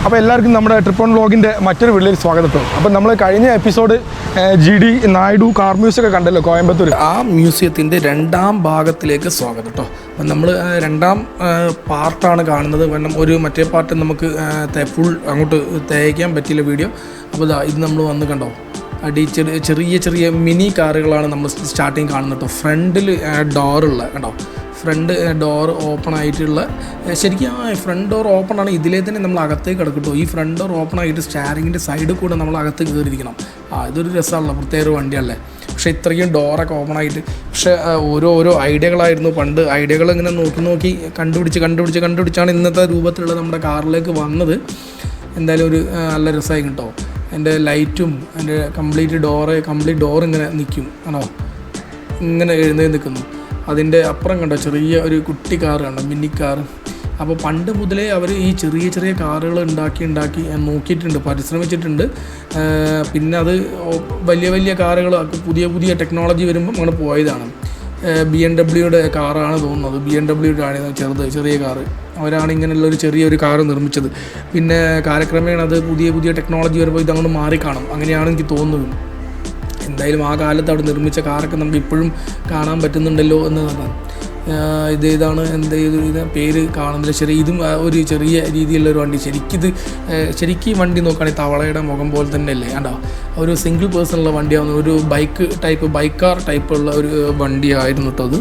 അപ്പോൾ എല്ലാവർക്കും നമ്മുടെ ട്രിപ്പ് ഓൺ വ്ളോഗിൻ്റെ മറ്റൊരു വീട്ടിലേക്ക് സ്വാഗതം. അപ്പോൾ നമ്മൾ കഴിഞ്ഞ episode GD Naidu car museum ഒക്കെ കണ്ടല്ലോ കോയമ്പത്തൂർ. ആ മ്യൂസിയത്തിൻ്റെ രണ്ടാം ഭാഗത്തിലേക്ക് സ്വാഗതം കേട്ടോ. അപ്പം നമ്മൾ രണ്ടാം പാർട്ടാണ് കാണുന്നത്. കാരണം ഒരു മറ്റേ പാർട്ട് നമുക്ക് ഫുൾ അങ്ങോട്ട് തേക്കാൻ പറ്റിയില്ല വീഡിയോ. അപ്പോൾ ഇത് നമ്മൾ വന്ന് കണ്ടോ, ചെറിയ ചെറിയ മിനി കാറുകളാണ് നമ്മൾ സ്റ്റാർട്ടിങ് കാണുന്നത് കേട്ടോ. ഫ്രണ്ടിൽ ഡോറുള്ള കണ്ടോ, ഫ്രണ്ട് ഡോർ ഓപ്പൺ ആയിട്ടുള്ള, ശരിക്കും ഫ്രണ്ട് ഡോർ ഓപ്പൺ ആണ്. ഇതിലേ തന്നെ നമ്മൾ അകത്തേക്ക് കിടക്കട്ടോ. ഈ ഫ്രണ്ട് ഡോർ ഓപ്പൺ ആയിട്ട് സ്റ്റാരിങ്ങിൻ്റെ സൈഡിൽ കൂടെ നമ്മൾ അകത്ത് കയറിയിരിക്കണം. ഇതൊരു രസമാണല്ലോ, പ്രത്യേക ഒരു വണ്ടിയല്ലേ. പക്ഷേ ഇത്രയും ഡോറൊക്കെ ഓപ്പൺ ആയിട്ട്, പക്ഷേ ഓരോ ഐഡിയകളായിരുന്നു പണ്ട്. ഐഡിയകൾ ഇങ്ങനെ നോക്കി കണ്ടുപിടിച്ചാണ് ഇന്നത്തെ രൂപത്തിലുള്ള നമ്മുടെ കാറിലേക്ക് വന്നത്. എന്തായാലും ഒരു നല്ല രസമായി കേട്ടോ. എൻ്റെ ലൈറ്റും എൻ്റെ കംപ്ലീറ്റ് ഡോർ ഇങ്ങനെ നിൽക്കും ആണോ, ഇങ്ങനെ എഴുന്നേറ്റ് നിൽക്കുന്നു. അതിൻ്റെ അപ്പുറം കണ്ടോ ചെറിയ ഒരു കുട്ടി കാറ് കണ്ടോ, മിനി കാറ്. അപ്പോൾ പണ്ട് മുതലേ അവർ ഈ ചെറിയ കാറുകൾ ഉണ്ടാക്കി നോക്കിയിട്ടുണ്ട്, പരിശ്രമിച്ചിട്ടുണ്ട്. പിന്നെ അത് വലിയ കാറുകൾ പുതിയ ടെക്നോളജി വരുമ്പം അങ്ങനെ പോയതാണ്. BMW കാറാണ് തോന്നുന്നത്, BMW ആണ് ചെറിയ കാറ്. അവരാണ് ഇങ്ങനെയുള്ളൊരു ചെറിയൊരു കാറ് നിർമ്മിച്ചത്. പിന്നെ കാലക്രമേണ അത് പുതിയ ടെക്നോളജി വരുമ്പോൾ ഇതങ്ങോട്ട് മാറിക്കാണും, അങ്ങനെയാണ് എനിക്ക് തോന്നുന്നത്. എന്തായാലും ആ കാലത്ത് അവിടെ നിർമ്മിച്ച കാറൊക്കെ നമുക്ക് ഇപ്പോഴും കാണാൻ പറ്റുന്നുണ്ടല്ലോ എന്നതാണ്. ഇതാണ് ഇത് പേര് കാണുന്നില്ല. ഇതും ഒരു ചെറിയ രീതിയിലുള്ളൊരു വണ്ടി. ശരിക്കും ഈ വണ്ടി നോക്കുകയാണെങ്കിൽ തവളയുടെ മുഖം പോലെ തന്നെ അല്ലേ കണ്ടോ. ഒരു സിംഗിൾ പേഴ്സണുള്ള വണ്ടിയാവുന്ന ഒരു ബൈക്കാർ ടൈപ്പുള്ള ഒരു വണ്ടിയായിരുന്നു കേട്ടോ. അത്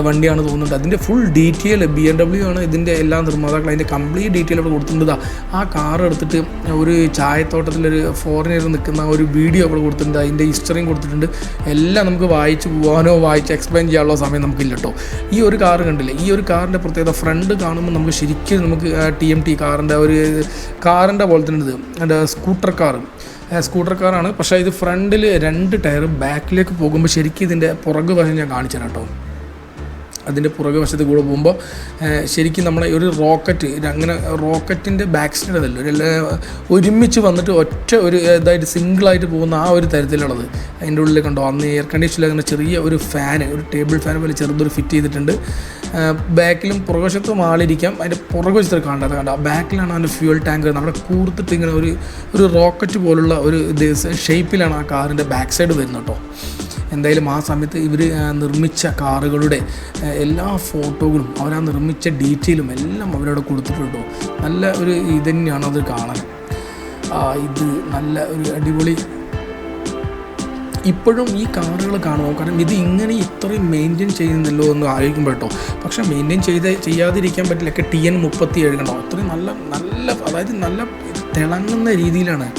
വണ്ടിയാണ് തോന്നുന്നുണ്ട്. അതിൻ്റെ ഫുൾ ഡീറ്റെയിൽ BMW ആണ് ഇതിൻ്റെ എല്ലാ നിർമ്മാതാക്കളും അതിൻ്റെ കംപ്ലീറ്റ് ഡീറ്റെയിൽ അവിടെ കൊടുത്തിട്ടുണ്ട്. ആ കാർ എടുത്തിട്ട് ഒരു ചായത്തോട്ടത്തിലൊരു ഫോറിനർ നിൽക്കുന്ന ഒരു വീഡിയോ അവിടെ കൊടുത്തിട്ടുണ്ട്. അതിൻ്റെ ഹിസ്റ്ററിയും കൊടുത്തിട്ടുണ്ട്. എല്ലാം നമുക്ക് വായിച്ച് എക്സ്പ്ലെയിൻ ചെയ്യാനുള്ള സമയം നമുക്കില്ല കേട്ടോ. ഈ ഒരു കാർ കണ്ടില്ലേ, ഈ ഒരു കാറിൻ്റെ പ്രത്യേകത ഫ്രണ്ട് കാണുമ്പോൾ നമുക്ക് ശരിക്കും നമുക്ക് TMT കാറിൻ്റെ പോലെ തന്നെ ഇത് സ്കൂട്ടർ കാറാണ്. പക്ഷേ ഇത് ഫ്രണ്ടിൽ 2 ടയർ ബാക്കിലേക്ക് പോകുമ്പോൾ ശരിക്കും ഇതിൻ്റെ പുറകു വശം ഞാൻ കാണിച്ചു തരാം കേട്ടോ. അതിൻ്റെ പുറകു വശത്ത് കൂടെ പോകുമ്പോൾ ശരിക്കും നമ്മളെ ഒരു റോക്കറ്റിൻ്റെ ബാക്ക് സൈഡ് അതല്ല, ഒരുമിച്ച് വന്നിട്ട് ഇതായിട്ട് സിംഗിളായിട്ട് പോകുന്ന ആ ഒരു തരത്തിലുള്ളത്. അതിൻ്റെ ഉള്ളിൽ കണ്ടോ, അന്ന് എയർ കണ്ടീഷനിൽ അങ്ങനെ ചെറിയ ഒരു ടേബിൾ ഫാൻ പോലെ ചെറുതൊരു ഫിറ്റ് ചെയ്തിട്ടുണ്ട്. ബാക്കിലും പുറകുവശത്തും ആളിരിക്കാം. അതിൻ്റെ പുറകുവശത്ത് കണ്ടോ, ബാക്കിലാണ് അതിൻ്റെ ഫ്യൂൽ ടാങ്ക് നമ്മുടെ കൂർത്തിട്ട് ഇങ്ങനെ ഒരു റോക്കറ്റ് പോലുള്ള ഒരു ഷേപ്പിലാണ് ആ കാറിൻ്റെ ബാക്ക് സൈഡ് വരുന്നത് കേട്ടോ. എന്തായാലും ആ സമയത്ത് ഇവർ നിർമ്മിച്ച കാറുകളുടെ എല്ലാ ഫോട്ടോകളും അവരാ നിർമ്മിച്ച ഡീറ്റെയിലും എല്ലാം അവരവിടെ കൊടുത്തിട്ടുണ്ടോ. നല്ല ഒരു ഇത് തന്നെയാണ് അത് കാണാൻ. ഇത് നല്ല ഒരു അടിപൊളി. ഇപ്പോഴും ഈ കാറുകൾ കാണുമോ, കാരണം ഇത് ഇങ്ങനെ ഇത്രയും മെയിൻറ്റെയിൻ ചെയ്യുന്നല്ലോ എന്ന് ആലോചിക്കുമ്പോൾ കേട്ടോ. പക്ഷേ മെയിൻറ്റെയിൻ ചെയ്യാതിരിക്കാൻ പറ്റില്ല. TN37 കണ്ടോ, അത്രയും അതായത് നല്ല തിളങ്ങുന്ന രീതിയിലാണ്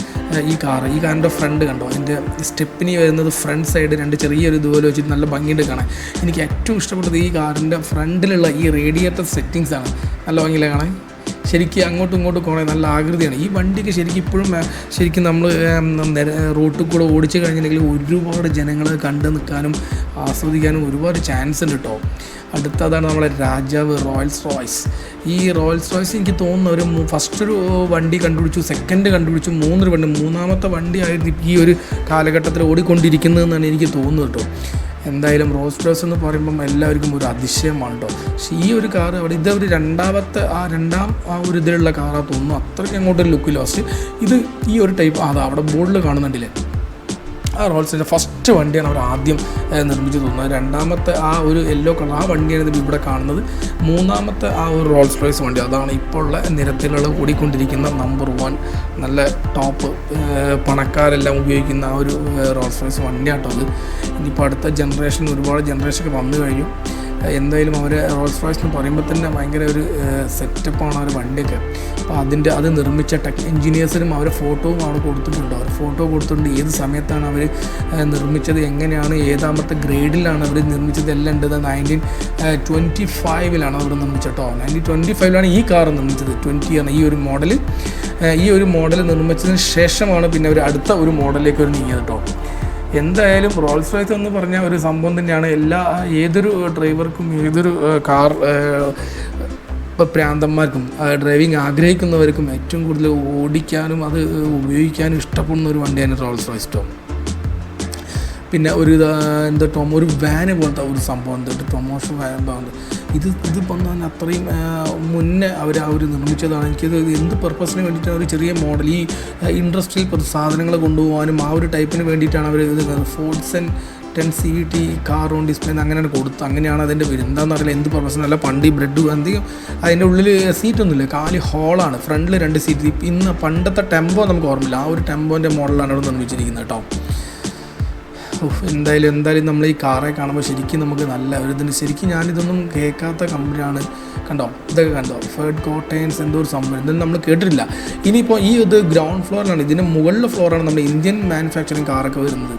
ഈ കാറിൻ്റെ ഫ്രണ്ട് കണ്ടോ. അതിൻ്റെ സ്റ്റെപ്പിനി വരുന്നത് ഫ്രണ്ട് സൈഡ് 2 ചെറിയൊരു ഇതുപോലെ വെച്ചിട്ട് നല്ല ഭംഗിയുണ്ട് കാണാൻ. എനിക്ക് ഏറ്റവും ഇഷ്ടപ്പെട്ടത് ഈ കാറിൻ്റെ ഫ്രണ്ടിലുള്ള ഈ റേഡിയേറ്റർ സെറ്റിങ്സ് ആണ്. നല്ല ഭംഗിയില്ല കാണാൻ. ശരിക്കും അങ്ങോട്ടും ഇങ്ങോട്ടും കുറേ നല്ല ആകൃതിയാണ് ഈ വണ്ടിക്ക്. ശരിക്കും നമ്മൾ റോട്ടിൽ കൂടെ ഓടിച്ചു കഴിഞ്ഞിട്ടുണ്ടെങ്കിൽ ഒരുപാട് ജനങ്ങൾ കണ്ടു നിൽക്കാനും ആസ്വദിക്കാനും ഒരുപാട് ചാൻസ് ഉണ്ട് കേട്ടോ. അടുത്തതാണ് നമ്മളെ രാജാവ് റോയൽസ് റോയ്സ്. ഈ റോയൽസ് റോയ്സ് എനിക്ക് തോന്നുന്ന ഫസ്റ്റൊരു വണ്ടി കണ്ടുപിടിച്ചു, സെക്കൻഡ് കണ്ടുപിടിച്ചു, മൂന്നാമത്തെ വണ്ടിയായിരുന്നു ഈ ഒരു കാലഘട്ടത്തിൽ ഓടിക്കൊണ്ടിരിക്കുന്നതെന്നാണ് എനിക്ക് തോന്നുന്നത് കേട്ടോ. എന്തായാലും റോൾസ് റോയ്സ് എന്ന് പറയുമ്പം എല്ലാവർക്കും ഒരു അതിശയമാണ് കേട്ടോ. പക്ഷേ ഈ ഒരു കാർ അവിടെ ഇതൊരു രണ്ടാം ഒരു ഇതിലുള്ള കാറാണ് തോന്നുന്നു. അത്രയ്ക്ക് അങ്ങോട്ടൊരു ലുക്കില്ല. പക്ഷേ ഇത് ഈ ഒരു ടൈപ്പ് അവിടെ ബോർഡിൽ കാണുന്നുണ്ടല്ലേ, ആ റോൾസിൻ്റെ ഫസ്റ്റ് വണ്ടിയാണ് അവർ ആദ്യം നിർമ്മിച്ച് തോന്നുന്നത്. രണ്ടാമത്തെ ഒരു യെല്ലോ കളർ ആ വണ്ടിയാണ് ഇവിടെ കാണുന്നത്. മൂന്നാമത്തെ ഒരു റോൾസ് റോയ്സ് വണ്ടി അതാണ് ഇപ്പോൾ ഉള്ള നിരത്തിലുള്ള ഓടിക്കൊണ്ടിരിക്കുന്ന നമ്പർ 1 നല്ല ടോപ്പ് പണക്കാരെല്ലാം ഉപയോഗിക്കുന്ന ആ ഒരു റോൾസ് റോയ്സ് വണ്ടിയാട്ടോ അത്. ഇനിയിപ്പോൾ അടുത്ത ഒരുപാട് ജനറേഷനൊക്കെ വന്നു കഴിഞ്ഞു. എന്തായാലും അവർ റോൾസ് റോയ്സ് എന്ന് പറയുമ്പോൾ തന്നെ ഭയങ്കര ഒരു സെറ്റപ്പാണ് ആ ഒരു വണ്ടിയൊക്കെ. അപ്പോൾ അത് നിർമ്മിച്ച എൻജിനീയേഴ്സിനും അവർ ഫോട്ടോവും അവിടെ കൊടുത്തിട്ടുണ്ട്. ഏത് സമയത്താണ് അവർ നിർമ്മിച്ചത്, എങ്ങനെയാണ്, ഏതാമത്തെ ഗ്രേഡിലാണ് അവർ നിർമ്മിച്ചത് എല്ലാം ഉണ്ട്. 1925 അവർ നിർമ്മിച്ചട്ടോ. 1925 ഈ കാർ നിർമ്മിച്ചത്. 20 ആണ് ഈ ഒരു മോഡൽ നിർമ്മിച്ചതിന് ശേഷമാണ് പിന്നെ അവർ അടുത്ത ഒരു മോഡലിലേക്ക് അവർ നീങ്ങിയത് കേട്ടോ. എന്തായാലും റോൾസ് റോയ്സ് എന്ന് പറഞ്ഞാൽ ഒരു സംഭവം തന്നെയാണ്. ഏതൊരു ഡ്രൈവർക്കും ഏതൊരു കാർ പ്രാന്തന്മാർക്കും ഡ്രൈവിംഗ് ആഗ്രഹിക്കുന്നവർക്കും ഏറ്റവും കൂടുതൽ ഓടിക്കാനും അത് ഉപയോഗിക്കാനും ഇഷ്ടപ്പെടുന്ന ഒരു വണ്ടിയാണ് റോൾസ് റോയ്സ്. പിന്നെ ഒരു എന്താ ഒരു വാന് പോലത്തെ ഒരു സംഭവം ഉണ്ട്, ടൊമോഷോ വാൻ എന്താ ഇതിപ്പോൾ തന്നെ അത്രയും മുന്നേ അവർ നിർമ്മിച്ചതാണ്. എനിക്കത് എന്ത് പർപ്പസിന് വേണ്ടിയിട്ടാണ് ഒരു ചെറിയ മോഡൽ ഈ ഇൻഡസ്ട്രിയിൽ സാധനങ്ങൾ കൊണ്ടുപോകാനും ആ ഒരു ടൈപ്പിന് വേണ്ടിയിട്ടാണ് അവർ ഇത് ഫോർഡ്സൺ 10 CVT കാർ ഓൺ ഡിസ്പ്ലേ അങ്ങനെയാണ് കൊടുത്തത്. അങ്ങനെയാണ് അതിൻ്റെ പേര്. എന്താണെന്ന് അറിയില്ല, എന്ത് പർപ്പസിനല്ല. പണ്ട് ഈ ബ്രെഡ് അധികം അതിൻ്റെ ഉള്ളിൽ സീറ്റൊന്നുമില്ല, കാലി ഹോളാണ്, ഫ്രണ്ടിൽ 2 സീറ്റ്. ഇന്ന് പണ്ടത്തെ ടെമ്പോ നമുക്ക് ഓർമ്മയില്ല, ആ ഒരു ടെമ്പോൻ്റെ മോഡലാണ് അവിടെ നിർമ്മിച്ചിരിക്കുന്നത് കേട്ടോ. എന്തായാലും നമ്മൾ ഈ കാറെ കാണുമ്പോൾ ശരിക്കും നമുക്ക് നല്ല ഒരു ഇതിന് ശരിക്കും ഞാനിതൊന്നും കേൾക്കാത്ത കമ്പനിയാണ്. കണ്ടോ, ഇതൊക്കെ കണ്ടോ, ഫേർഡ് കോട്ടയൻസ് എന്തോ ഒരു സംഭവം, ഇതൊന്നും നമ്മൾ കേട്ടിട്ടില്ല. ഇനിയിപ്പോൾ ഈ ഇത് ഗ്രൗണ്ട് ഫ്ലോറിലാണ്, ഇതിൻ്റെ മുകളിലെ ഫ്ലോറാണ് നമ്മുടെ ഇന്ത്യൻ മാനുഫാക്ചറിങ് കാറൊക്കെ വരുന്നത്.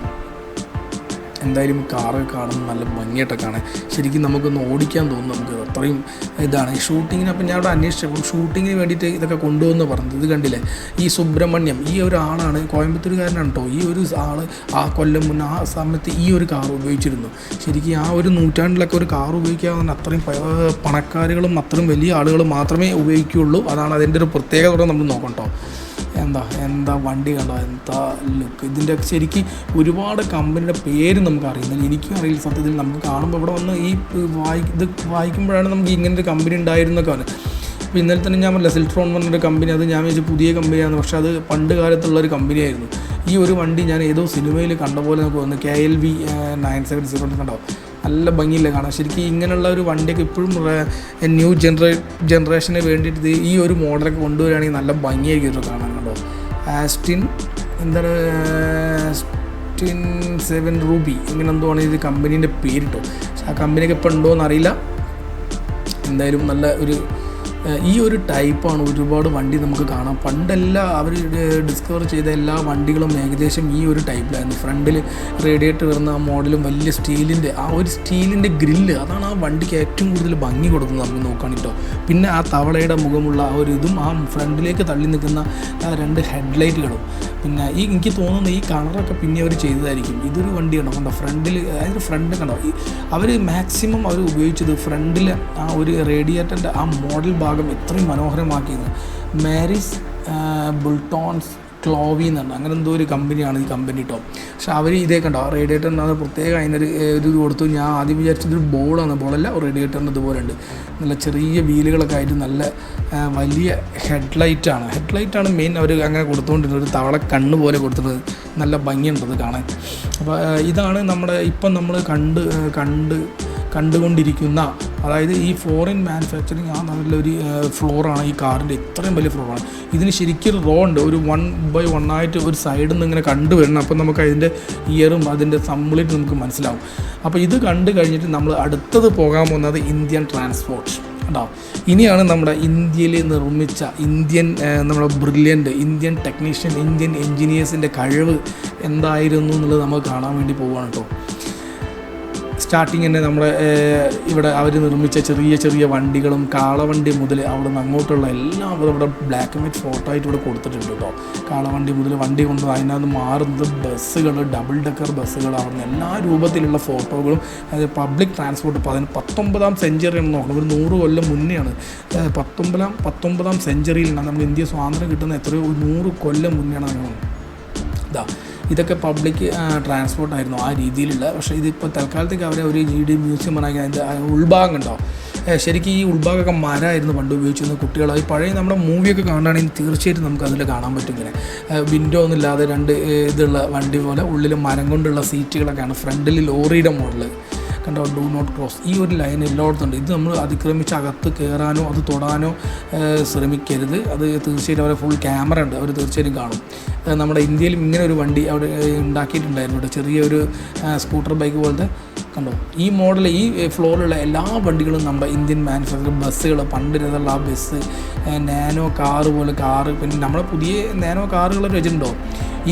എന്തായാലും കാറൊക്കെ കാണുമ്പോൾ നല്ല ഭംഗിയായിട്ടൊക്കെ കാണാൻ ശരിക്കും നമുക്കൊന്ന് ഓടിക്കാൻ തോന്നും. നമുക്ക് അത്രയും ഇതാണ് ഈ ഷൂട്ടിങ്ങിന്. അപ്പം ഞാൻ അവിടെ അന്വേഷിച്ചപ്പോൾ ഷൂട്ടിങ്ങിന് വേണ്ടിയിട്ട് ഇതൊക്കെ കൊണ്ടുവന്ന് പറഞ്ഞത്. ഇത് കണ്ടില്ലേ, ഈ സുബ്രഹ്മണ്യം ഈ ഒരു ആളാണ്, കോയമ്പത്തൂരുകാരനാണ് കേട്ടോ. ഈ ഒരു ആൾ ആ കൊല്ലം മുന്നേ ആ സമയത്ത് ഈ ഒരു കാർ ഉപയോഗിച്ചിരുന്നു. ശരിക്കും ആ ഒരു നൂറ്റാണ്ടിലൊക്കെ ഒരു കാർ ഉപയോഗിക്കാമെന്ന് അത്രയും പണക്കാരുകളും അത്രയും വലിയ ആളുകൾ മാത്രമേ ഉപയോഗിക്കുകയുള്ളൂ. അതാണ് അതിൻ്റെ ഒരു പ്രത്യേകത നമ്മൾ നോക്കണം കേട്ടോ. എന്താ വണ്ടി കണ്ടോ, എന്താ ലുക്ക്. ഇതിൻ്റെ ശരിക്കും ഒരുപാട് കമ്പനിയുടെ പേര് നമുക്ക് അറിയുന്നില്ല, എനിക്കും അറിയില്ല സത്യത്തിൽ. നമുക്ക് കാണുമ്പോൾ ഇവിടെ വന്ന് ഈ ഇത് വായിക്കുമ്പോഴാണ് നമുക്ക് ഇങ്ങനൊരു കമ്പനി ഉണ്ടായിരുന്നൊക്കെ പറഞ്ഞത്. അപ്പോൾ ഇന്നലെ തന്നെ ഞാൻ പറഞ്ഞില്ല, സിൽട്രോൺ പറഞ്ഞൊരു കമ്പനി, അത് ഞാൻ വെച്ച് പുതിയ കമ്പനിയാണ്, പക്ഷേ അത് പണ്ട് കാലത്തുള്ളൊരു കമ്പനിയായിരുന്നു. ഈ ഒരു വണ്ടി ഞാൻ ഏതോ സിനിമയിൽ കണ്ട പോലെ നമുക്ക് തോന്നുന്നു, KLV 970 കണ്ടോ, നല്ല ഭംഗിയില്ല കാണാൻ. ശരിക്കും ഇങ്ങനെയുള്ള ഒരു വണ്ടിയൊക്കെ ഇപ്പോഴും ന്യൂ ജനറേഷന് വേണ്ടിയിട്ട് ഈ ഒരു മോഡലൊക്കെ കൊണ്ടുവരികയാണെങ്കിൽ നല്ല ഭംഗിയായിരിക്കും കാണാൻ. കണ്ടോ, ആസ്റ്റിൻ 7 റൂബി ഇങ്ങനെ എന്തോ ആണ് ഇത് കമ്പനീൻ്റെ പേരിട്ടോ. പക്ഷെ ആ കമ്പനിയൊക്കെ ഇപ്പോൾ ഉണ്ടോ എന്നറിയില്ല. എന്തായാലും നല്ല ഒരു ഈ ഒരു ടൈപ്പാണ് ഒരുപാട് വണ്ടി നമുക്ക് കാണാം. പണ്ടെല്ലാം അവർ ഡിസ്കവർ ചെയ്ത എല്ലാ വണ്ടികളും ഏകദേശം ഈ ഒരു ടൈപ്പിലായിരുന്നു. ഫ്രണ്ടിൽ റേഡിയേറ്റർ വരുന്ന ആ മോഡലും വലിയ സ്റ്റീലിൻ്റെ ഗ്രില്ല്, അതാണ് ആ വണ്ടിക്ക് ഏറ്റവും കൂടുതൽ ഭംഗി കൊടുക്കുന്നത് നമുക്ക് നോക്കുകയാണിട്ടോ. പിന്നെ ആ തവളയുടെ മുഖമുള്ള ആ ഒരു ഇതും ആ ഫ്രണ്ടിലേക്ക് തള്ളി നിൽക്കുന്ന 2 ഹെഡ്ലൈറ്റുകളും. പിന്നെ എനിക്ക് തോന്നുന്നു ഈ കളറൊക്കെ പിന്നെ അവർ ചെയ്തതായിരിക്കും. ഇതൊരു വണ്ടിയാണോ കണ്ടോ, ഫ്രണ്ടിൽ അതായത് ഫ്രണ്ട് കണ്ടോ, അവർ മാക്സിമം അവർ ഉപയോഗിച്ചത് ഫ്രണ്ടിൽ ആ ഒരു റേഡിയേറ്ററിൻ്റെ ആ മോഡൽ ഭാഗം എത്രയും മനോഹരമാക്കിയത്. മാരിസ് ബുൾട്ടോൺസ് ക്ലോവി എന്നുണ്ട്, അങ്ങനെ എന്തോ ഒരു കമ്പനിയാണ് ഈ കമ്പനി കേട്ടോ. പക്ഷെ അവർ ഇതേ കണ്ടോ, റേഡിയേറ്ററിന് അത് പ്രത്യേകം അതിനൊരു ഇത് കൊടുത്തു. ഞാൻ ആദ്യം വിചാരിച്ചതൊരു ബോളല്ല, റേഡിയേറ്ററിന് ഇതുപോലെ ഉണ്ട്, നല്ല ചെറിയ വീലുകളൊക്കെ ആയിട്ട് നല്ല വലിയ ഹെഡ്ലൈറ്റാണ് മെയിൻ അവർ അങ്ങനെ കൊടുത്തുകൊണ്ടിരുന്നത്. ഒരു തവള കണ്ണ് പോലെ കൊടുത്തിട്ട് നല്ല ഭംഗിയുണ്ടത് കാണാൻ. അപ്പോൾ ഇതാണ് നമ്മുടെ ഇപ്പം നമ്മൾ കണ്ടുകൊണ്ടിരിക്കുന്ന, അതായത് ഈ ഫോറിൻ മാനുഫാക്ചറിങ് ആ നല്ലൊരു ഫ്ലോറാണ് ഈ കാറിൻ്റെ, ഇത്രയും വലിയ ഫ്ലോറാണ്. ഇതിന് ശരിക്കും റോ ഉണ്ട്, ഒരു 1/1 ആയിട്ട് ഒരു സൈഡിൽ നിന്ന് ഇങ്ങനെ കണ്ടുവരണം. അപ്പോൾ നമുക്ക് അതിൻ്റെ ഇയറും അതിൻ്റെ കംപ്ലീറ്റ് നമുക്ക് മനസ്സിലാവും. അപ്പോൾ ഇത് കണ്ടു കഴിഞ്ഞിട്ട് നമ്മൾ അടുത്തത് പോകാൻ പോകുന്നത് ഇന്ത്യൻ ട്രാൻസ്പോർട്ട് കേട്ടോ. ഇനിയാണ് നമ്മുടെ ഇന്ത്യയിൽ നിർമ്മിച്ച നമ്മുടെ ബ്രില്യൻ്റ് ഇന്ത്യൻ ടെക്നീഷ്യൻ, ഇന്ത്യൻ എൻജിനീയേഴ്സിൻ്റെ കഴിവ് എന്തായിരുന്നു എന്നുള്ളത് നമുക്ക് കാണാൻ വേണ്ടി പോവുകയാണ് കേട്ടോ. സ്റ്റാർട്ടിങ് തന്നെ നമ്മുടെ ഇവിടെ അവർ നിർമ്മിച്ച ചെറിയ വണ്ടികളും കാളവണ്ടി മുതൽ അവിടെ നിന്ന് അങ്ങോട്ടുള്ള എല്ലാം ഇവിടെ ബ്ലാക്ക് ആൻഡ് വൈറ്റ് ഫോട്ടോ ആയിട്ട് ഇവിടെ കൊടുത്തിട്ടുണ്ട് കേട്ടോ. കാളവണ്ടി മുതൽ വണ്ടി കൊണ്ട് അതിനകത്ത് മാറുന്നത് ബസ്സുകൾ, ഡബിൾ ഡെക്കർ ബസ്സുകൾ, അവിടെ നിന്ന് എല്ലാ രൂപത്തിലുള്ള ഫോട്ടോകളും. അതായത് പബ്ലിക് ട്രാൻസ്പോർട്ട് 19ാം സെഞ്ചുറിയാണ് നോക്കണം, ഒരു 100 കൊല്ലം മുന്നെയാണ്. 19ാം സെഞ്ചുറിയിലാണ് നമ്മൾ ഇന്ത്യ സ്വാതന്ത്ര്യം കിട്ടുന്ന എത്രയോ 100 കൊല്ലം മുന്നെയാണ് അങ്ങനെ ഇതൊക്കെ പബ്ലിക് ട്രാൻസ്പോർട്ടായിരുന്നു ആ രീതിയിലുള്ള. പക്ഷേ ഇതിപ്പോൾ തൽക്കാലത്തേക്ക് അവരെ ഒരു GD മ്യൂസിയം ഉണ്ടാക്കി. അതിൻ്റെ ഉൾഭാഗം ഉണ്ടോ, ശരിക്കും ഈ ഉൾഭാഗമൊക്കെ മരമായിരുന്നു പണ്ട് ഉപയോഗിച്ചിരുന്ന കുട്ടികൾ. ഈ പഴയ നമ്മുടെ മൂവിയൊക്കെ കാണുകയാണെങ്കിൽ തീർച്ചയായിട്ടും നമുക്ക് അതിൽ കാണാൻ പറ്റും. ഇങ്ങനെ വിൻഡോ ഒന്നും ഇല്ലാതെ 2 ഇതുള്ള വണ്ടി പോലെ ഉള്ളിൽ മരം കൊണ്ടുള്ള സീറ്റുകളൊക്കെയാണ്. ഫ്രണ്ടിൽ ലോറിയുടെ മോഡൽ കണ്ടോ, ഡു നോട്ട് ക്രോസ് ഈ ഒരു ലൈൻ എല്ലായിടത്തും ഉണ്ട്. ഇത് നമ്മൾ അതിക്രമിച്ച് അകത്ത് കയറാനോ അത് തൊടാനോ ശ്രമിക്കരുത്. അത് തീർച്ചയായിട്ടും അവരെ ഫുൾ ക്യാമറ ഉണ്ട്, അവർ തീർച്ചയായിട്ടും കാണും. നമ്മുടെ ഇന്ത്യയിലും ഇങ്ങനെ ഒരു വണ്ടി അവിടെ ഉണ്ടാക്കിയിട്ടുണ്ടായിരുന്നു കേട്ടോ, ചെറിയൊരു സ്കൂട്ടർ ബൈക്ക് പോലത്തെ കണ്ടോ. ഈ മോഡൽ ഈ ഫ്ലോറിലുള്ള എല്ലാ വണ്ടികളും നമ്മുടെ ഇന്ത്യൻ മാനുഫാക്ചർ ബസ്സുകൾ, പണ്ടിരുന്നുള്ള ആ ബസ്, നാനോ കാറ് പോലെ കാറ്, പിന്നെ നമ്മളെ പുതിയ നാനോ കാറുകൾ വെച്ചിട്ടുണ്ടോ.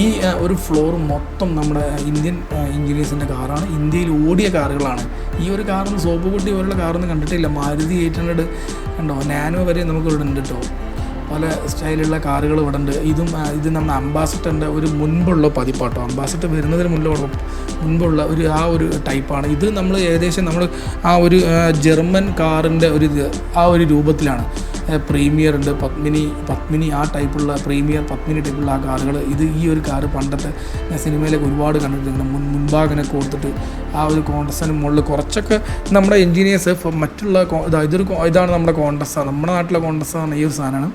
ഈ ഒരു ഫ്ലോർ മൊത്തം നമ്മുടെ ഇന്ത്യൻ എഞ്ചിനീയേഴ്സിൻ്റെ കാറാണ്, ഇന്ത്യയിൽ ഓടിയ കാറുകളാണ്. ഈ ഒരു കാറൊന്നും സോപ്പ് കുട്ടി പോലുള്ള കാറൊന്നും കണ്ടിട്ടില്ല. മാരുതി 800 കണ്ടോ, നാനോ വരെ നമുക്ക് ഇവിടെ ഉണ്ട് കേട്ടോ. പല സ്റ്റൈലുള്ള കാറുകൾ ഇവിടെ ഉണ്ട്. ഇത് നമ്മുടെ അംബാസഡറിൻ്റെ ഒരു മുൻപുള്ള പതിപ്പാട്ടോ. അംബാസഡർ വരുന്നതിന് മുൻപുള്ള ആ ഒരു ടൈപ്പാണ് ഇത്. നമ്മൾ ഏകദേശം നമ്മൾ ആ ഒരു ജർമ്മൻ കാറിൻ്റെ ആ ഒരു രൂപത്തിലാണ്. പ്രീമിയർ ഉണ്ട്, പത്മിനി ആ ടൈപ്പുള്ള പ്രീമിയർ പത്മിനി ടൈപ്പുള്ള ആ കാറുകൾ. ഈ ഒരു കാറ് പണ്ടത്തെ ഞാൻ സിനിമയിലൊക്കെ ഒരുപാട് കണ്ടിട്ടുണ്ട്. മുൻഭാഗനൊക്കെ കൊടുത്തിട്ട് ആ ഒരു കോൺഗ്രസ്സിന് മുകളിൽ കുറച്ചൊക്കെ നമ്മുടെ എൻജിനീയേഴ്സ് മറ്റുള്ള ഇതാണ് നമ്മുടെ കോൺഗ്രസ്സ, നമ്മുടെ നാട്ടിലെ കോൺഗ്രസ്സ എന്ന് പറഞ്ഞ ഈ ഒരു സാധനമാണ്.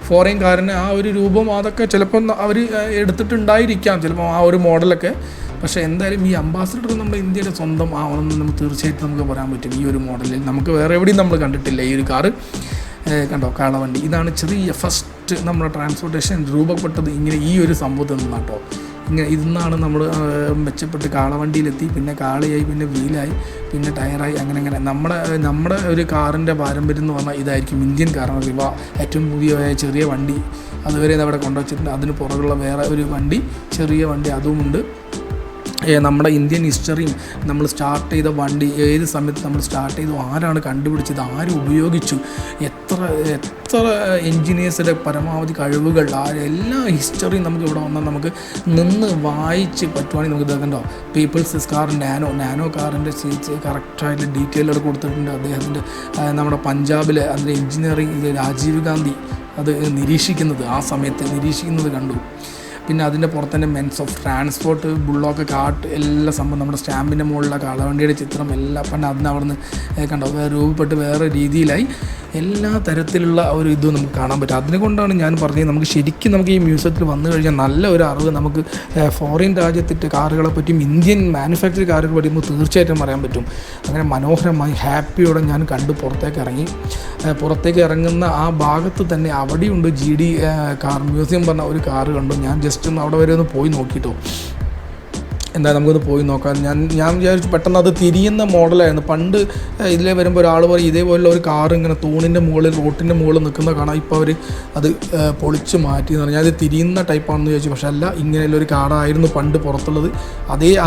ഫോറിൻ കാറിന് ആ ഒരു രൂപം അതൊക്കെ ചിലപ്പം അവർ എടുത്തിട്ടുണ്ടായിരിക്കാം ചിലപ്പോൾ ആ ഒരു മോഡലൊക്കെ. പക്ഷേ എന്തായാലും ഈ അംബാസഡർ നമ്മുടെ ഇന്ത്യയുടെ സ്വന്തം ആവണമെന്ന് നമുക്ക് തീർച്ചയായിട്ടും നമുക്ക് പറയാൻ പറ്റും. ഈ ഒരു മോഡലിൽ നമുക്ക് വേറെ എവിടെയും നമ്മൾ കണ്ടിട്ടില്ല ഈ ഒരു കാറ്. കണ്ടോ കാളവണ്ടി. ഇതാണ് ചെറിയ ഫസ്റ്റ് നമ്മുടെ ട്രാൻസ്പോർട്ടേഷൻ രൂപപ്പെട്ടത് ഇങ്ങനെ ഈ ഒരു സംഭവത്തിൽ നിന്നാണ് കേട്ടോ. ഇങ്ങനെ ഇതിന്നാണ് നമ്മൾ മെച്ചപ്പെട്ട് കാളവണ്ടിയിലെത്തി, പിന്നെ കാളയായി, പിന്നെ വീലായി, പിന്നെ ടയറായി, അങ്ങനെ നമ്മുടെ ഒരു കാറിൻ്റെ പാരമ്പര്യം എന്ന് പറഞ്ഞാൽ ഇതായിരിക്കും. ഇന്ത്യൻ കാറാണ് റിവ, ഏറ്റവും പുതിയ ചെറിയ വണ്ടി അതുവരെ അവിടെ കൊണ്ടുവച്ചിട്ടുണ്ട്. അതിന് പുറകുള്ള വേറെ ഒരു വണ്ടി, ചെറിയ വണ്ടി അതുമുണ്ട്. നമ്മുടെ ഇന്ത്യൻ ഹിസ്റ്ററിയും നമ്മൾ സ്റ്റാർട്ട് ചെയ്ത വണ്ടി ഏത് സമയത്ത് നമ്മൾ സ്റ്റാർട്ട് ചെയ്തു, ആരാണ് കണ്ടുപിടിച്ചത്, ആര് ഉപയോഗിച്ചു, എത്ര എൻജിനീയേഴ്സിൻ്റെ പരമാവധി കഴിവുകൾ, എല്ലാ ഹിസ്റ്ററിയും നമുക്ക് ഇവിടെ വന്നാൽ നമുക്ക് നിന്ന് വായിച്ച് പറ്റുവാണെങ്കിൽ നമുക്ക് ഇതൊക്കെ പീപ്പിൾസ് കാർ നാനോ കാറിൻ്റെ കറക്റ്റായിട്ട് ഡീറ്റെയിലൊക്കെ കൊടുത്തിട്ടുണ്ട്. അദ്ദേഹത്തിൻ്റെ നമ്മുടെ പഞ്ചാബിലെ അതിൻ്റെ എൻജിനീയറിംഗ് രാജീവ് ഗാന്ധി അത് നിരീക്ഷിക്കുന്നത് ആ സമയത്ത് നിരീക്ഷിക്കുന്നത് കണ്ടു. പിന്നെ അതിൻ്റെ പുറത്ത് തന്നെ മെൻസ് ഓഫ് ട്രാൻസ്പോർട്ട്, ബുള്ളോക്ക് കാട്ട് എല്ലാ സംഭവം നമ്മുടെ സ്റ്റാമ്പിൻ്റെ മുകളിലുള്ള കാളവണ്ടിയുടെ ചിത്രം എല്ലാം പിന്നെ അവിടുന്ന് കണ്ടോ രൂപപ്പെട്ട് വേറെ രീതിയിലായി എല്ലാ തരത്തിലുള്ള ഒരു ഇതും നമുക്ക് കാണാൻ പറ്റും. അതിനെക്കൊണ്ടാണ് ഞാൻ പറഞ്ഞത് നമുക്ക് ഈ മ്യൂസിയത്തിൽ വന്നു കഴിഞ്ഞാൽ നല്ല ഒരു അറിവ് നമുക്ക് ഫോറിൻ രാജ്യത്തിൻ്റെ കാറുകളെ പറ്റിയും ഇന്ത്യൻ മാനുഫാക്ചറിംഗ് കാറുകളെ പറ്റിയും നമുക്ക് തീർച്ചയായിട്ടും പറയാൻ പറ്റും. അങ്ങനെ മനോഹരമായി ഹാപ്പിയോടെ ഞാൻ കണ്ട് പുറത്തേക്ക് ഇറങ്ങുന്ന ആ ഭാഗത്ത് തന്നെ അവിടെയുണ്ട് GD കാർ മ്യൂസിയം പറഞ്ഞ ഒരു കാറ് കണ്ടു. ഞാൻ ജസ്റ്റ് ഒന്ന് അവിടെ വരെ ഒന്ന് പോയി നോക്കിയിട്ടോ. എന്തായാലും നമുക്കൊന്ന് പോയി നോക്കാം. ഞാൻ വിചാരിച്ചു പെട്ടെന്ന് അത് തിരിയുന്ന മോഡലായിരുന്നു. പണ്ട് ഇതിലേ വരുമ്പോൾ ഒരാൾ പറയും ഇതേപോലുള്ള ഒരു കാർ ഇങ്ങനെ തൂണിൻ്റെ മുകളിൽ റോട്ടിൻ്റെ മുകളിൽ നിൽക്കുന്ന കാണാം. ഇപ്പോൾ അവർ അത് പൊളിച്ച് മാറ്റി എന്ന് പറഞ്ഞാൽ അത് തിരിയുന്ന ടൈപ്പാണെന്ന് ചോദിച്ചു. പക്ഷേ അല്ല, ഇങ്ങനെയുള്ള ഒരു കാറായിരുന്നു പണ്ട് പുറത്തുള്ളത്.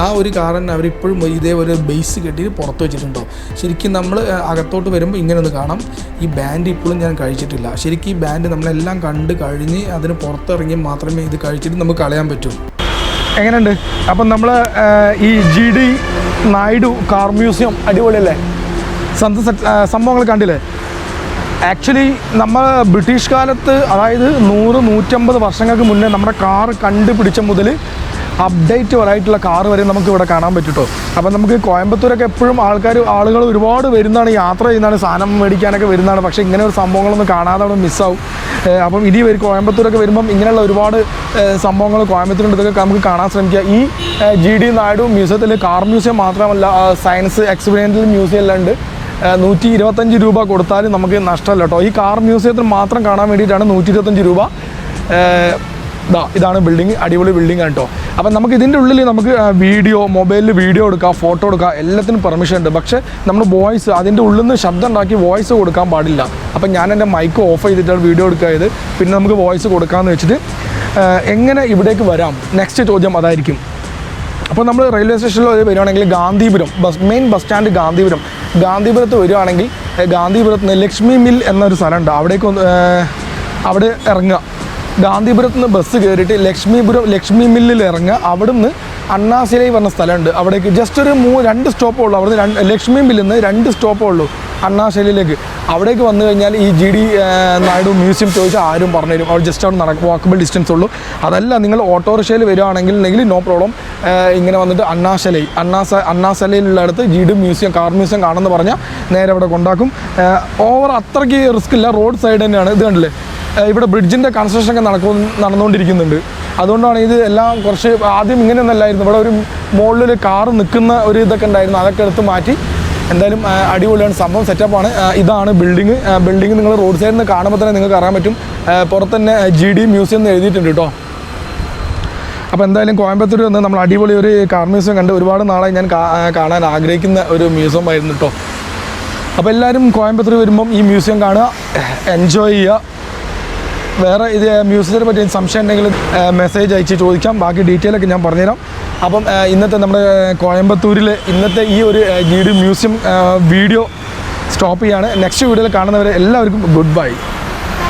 ആ ഒരു കാർ തന്നെ അവരിപ്പോഴും ഇതേപോലെ ബേസ് കെട്ടിയിട്ട് പുറത്ത് വെച്ചിട്ടുണ്ടോ. ശരിക്കും നമ്മൾ അകത്തോട്ട് വരുമ്പോൾ ഇങ്ങനെ ഒന്ന് കാണാം. ഈ ബാൻഡ് ഇപ്പോഴും ഞാൻ കഴിച്ചിട്ടില്ല. ശരിക്കും ഈ ബാൻഡ് നമ്മളെല്ലാം കണ്ട് കഴിഞ്ഞ് അതിന് പുറത്തിറങ്ങി മാത്രമേ ഇത് കഴിച്ചിട്ട് നമുക്ക് കളയാൻ പറ്റൂ. എങ്ങനെയുണ്ട്? അപ്പം നമ്മൾ ഈ GD നായിഡു കാർ മ്യൂസിയം അടിപൊളിയല്ലേ? സംഭവങ്ങൾ കണ്ടില്ലേ? ആക്ച്വലി നമ്മൾ ബ്രിട്ടീഷ് കാലത്ത്, അതായത് 100-150 വർഷങ്ങൾക്ക് മുന്നേ നമ്മുടെ കാർ കണ്ടുപിടിച്ച മുതൽ അപ്ഡേറ്റ് ആയിട്ടുള്ള കാർ വരെ നമുക്ക് ഇവിടെ കാണാൻ പറ്റും കേട്ടോ. അപ്പം നമുക്ക് കോയമ്പത്തൂരൊക്കെ എപ്പോഴും ആളുകൾ ഒരുപാട് വരുന്നതാണ്, യാത്ര ചെയ്യുന്നതാണ്, സാധനം മേടിക്കാനൊക്കെ വരുന്നതാണ്. പക്ഷേ ഇങ്ങനെ ഒരു സംഭവങ്ങളൊന്നും കാണാതെ അവിടെ മിസ്സാവും. അപ്പം ഇനി കോയമ്പത്തൂരൊക്കെ വരുമ്പം ഇങ്ങനെയുള്ള ഒരുപാട് സംഭവങ്ങൾ കോയമ്പത്തൂരുണ്ട്. ഇതൊക്കെ നമുക്ക് കാണാൻ ശ്രമിക്കുക. ഈ GD നായിഡു മ്യൂസിയത്തിൽ കാർ മ്യൂസിയം മാത്രമല്ല, സയൻസ് എക്സ്പെരിമെൻ്റൽ മ്യൂസിയം എല്ലാം ഉണ്ട്. 125 രൂപ കൊടുത്താലും നമുക്ക് നഷ്ടമല്ല കേട്ടോ. ഈ കാർ മ്യൂസിയത്തിൽ മാത്രം കാണാൻ വേണ്ടിയിട്ടാണ് 125 രൂപ. ഇതാണ് ബിൽഡിങ്, അടിപൊളി ബിൽഡിംഗ് ആണ് കേട്ടോ. അപ്പം നമുക്ക് ഇതിൻ്റെ ഉള്ളിൽ നമുക്ക് മൊബൈലിൽ വീഡിയോ എടുക്കാം, ഫോട്ടോ എടുക്കാം, എല്ലാത്തിനും പെർമിഷൻ ഉണ്ട്. പക്ഷേ നമ്മൾ വോയിസ് അതിൻ്റെ ഉള്ളിൽ നിന്ന് ശബ്ദം ഉണ്ടാക്കി വോയിസ് കൊടുക്കാൻ പാടില്ല. അപ്പം ഞാൻ എൻ്റെ മൈക്ക് ഓഫ് ചെയ്തിട്ടാണ് വീഡിയോ എടുക്കുക. പിന്നെ നമുക്ക് വോയിസ് കൊടുക്കാമെന്ന് വെച്ചിട്ട് എങ്ങനെ ഇവിടേക്ക് വരാം, നെക്സ്റ്റ് ചോദ്യം അതായിരിക്കും. അപ്പോൾ നമ്മൾ റെയിൽവേ സ്റ്റേഷനിൽ വരികയാണെങ്കിൽ ഗാന്ധിപുരം മെയിൻ ബസ് സ്റ്റാൻഡ് ഗാന്ധിപുരത്ത് വരികയാണെങ്കിൽ ഗാന്ധിപുരത്ത് നിന്ന് ലക്ഷ്മി മിൽ എന്നൊരു സ്ഥലമുണ്ട്. അവിടെ ഇറങ്ങുക. ഗാന്ധിപുരത്ത് നിന്ന് ബസ് കയറിയിട്ട് ലക്ഷ്മി മില്ലിൽ ഇറങ്ങുക. അവിടുന്ന് അണ്ണാശിലൈ പറഞ്ഞ സ്ഥലമുണ്ട്. അവിടേക്ക് ജസ്റ്റ് ഒരു 2 സ്റ്റോപ്പേ ഉള്ളൂ. അവിടുന്ന് ലക്ഷ്മി മില്ലിൽ നിന്ന് 2 സ്റ്റോപ്പേ ഉള്ളൂ അണ്ണാശിലയിലേക്ക്. അവിടേക്ക് വന്നു കഴിഞ്ഞാൽ ഈ GD നായിഡു മ്യൂസിയം ചോദിച്ചാൽ ആരും പറഞ്ഞു തരും. അവിടെ ജസ്റ്റ് അവിടെ വാക്കബിൾ ഡിസ്റ്റൻസ് ഉള്ളൂ. അതല്ല, നിങ്ങൾ ഓട്ടോറിക്ഷയിൽ വരികയാണെങ്കിൽ നോ പ്രോബ്ലം. ഇങ്ങനെ വന്നിട്ട് അണ്ണാശലയിലുള്ളടത്ത് GD മ്യൂസിയം കാർ മ്യൂസിയം കാണുമെന്ന് പറഞ്ഞാൽ നേരെ അവിടെ കൊണ്ടാക്കും. അത്രയ്ക്ക് റിസ്ക് ഇല്ല. റോഡ് സൈഡ് തന്നെയാണ്. ഇത് കണ്ടില്ലേ, ഇവിടെ ബ്രിഡ്ജിൻ്റെ കൺസ്ട്രക്ഷനൊക്കെ നടന്നുകൊണ്ടിരിക്കുന്നുണ്ട്. അതുകൊണ്ടാണ് ഇത് എല്ലാം കുറച്ച് ആദ്യം ഇങ്ങനെയൊന്നും അല്ലായിരുന്നു. ഇവിടെ ഒരു മുകളിൽ കാറ് നിൽക്കുന്ന ഒരു ഇതൊക്കെ ഉണ്ടായിരുന്നു. അതൊക്കെ എടുത്ത് മാറ്റി. എന്തായാലും അടിപൊളിയാണ് സംഭവം, സെറ്റപ്പാണ്. ഇതാണ് ബിൽഡിങ് നിങ്ങൾ റോഡ് സൈഡിൽ നിന്ന് കാണുമ്പോൾ തന്നെ നിങ്ങൾക്ക് അറിയാൻ പറ്റും. പുറത്ത് തന്നെ GD മ്യൂസിയം എന്ന് എഴുതിയിട്ടുണ്ട് കേട്ടോ. അപ്പോൾ എന്തായാലും കോയമ്പത്തൂർ വന്ന് നമ്മൾ അടിപൊളി ഒരു കാർ മ്യൂസിയം കണ്ട് ഒരുപാട് നാളായി ഞാൻ കാണാൻ ആഗ്രഹിക്കുന്ന ഒരു മ്യൂസിയം ആയിരുന്നു കേട്ടോ. അപ്പോൾ എല്ലാവരും കോയമ്പത്തൂർ വരുമ്പം ഈ മ്യൂസിയം കാണുക, എൻജോയ് ചെയ്യുക. വേറെ ഇത് മ്യൂസിയത്തിനെ പറ്റി സംശയം ഉണ്ടെങ്കിൽ മെസ്സേജ് അയച്ച് ചോദിക്കാം. ബാക്കി ഡീറ്റെയിലൊക്കെ ഞാൻ പറഞ്ഞുതരാം. അപ്പം ഇന്നത്തെ നമ്മുടെ കോയമ്പത്തൂരിലെ ഇന്നത്തെ ഈ ഒരു GD മ്യൂസിയം വീഡിയോ സ്റ്റോപ്പ് ചെയ്യാണ്. നെക്സ്റ്റ് വീഡിയോയിൽ കാണുന്നവരെ എല്ലാവർക്കും ഗുഡ് ബൈ.